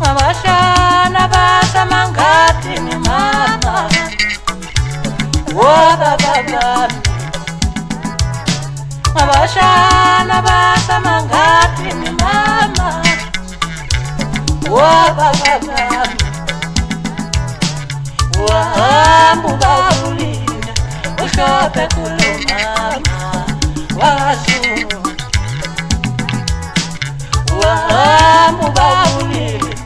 Abashana basamangati ni mama Wababa Abashana basamangati ni mama Wababa Wahambu baulinda Ushope kulo mama Wasu Wahambu baulinda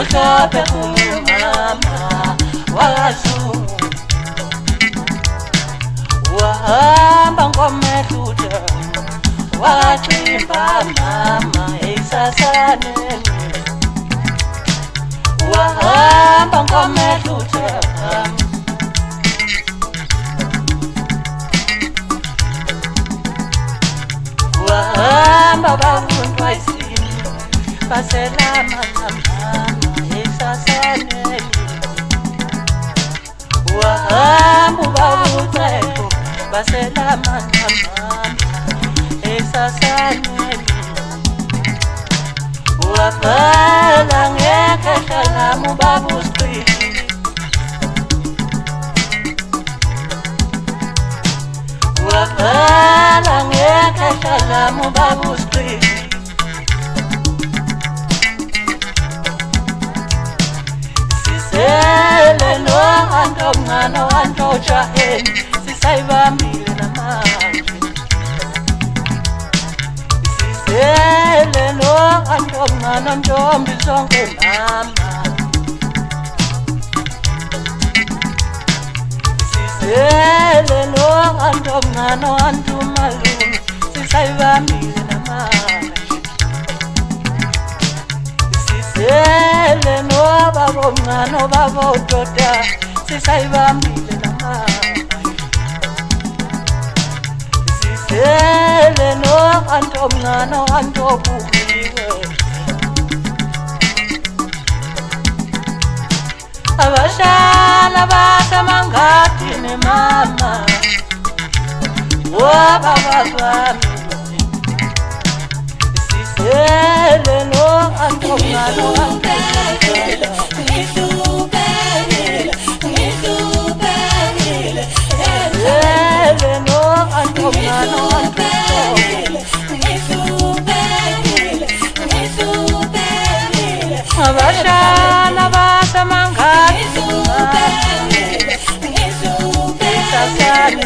Ushope kulo mama Wasu Wahamba ngometuta Watimba mama Isasaneni Wahamba ngometuta Wahamba bavundwa isini Baselama na mama Isasaneni Wahamba bavundwa Baselama na mama Isasaneni Wafala ngeke shalamu babu street Wafala ngeke shalamu babu street Sisele no ando mngano ando chaheni Sisayibambile namanje Sisele no ando mngano ntombi zonke mama Sisele no ando mngano antumalume Sisayibambile namanje Sisele no babo mngano babo doda Sisayibambile namanje Sisele no anto mngano anto buhiwe Abashala basamangati ni mama Wababa bami Sisele no anto mngano anto Sisele no anto mngano anto Abashana basamangati Isasaneni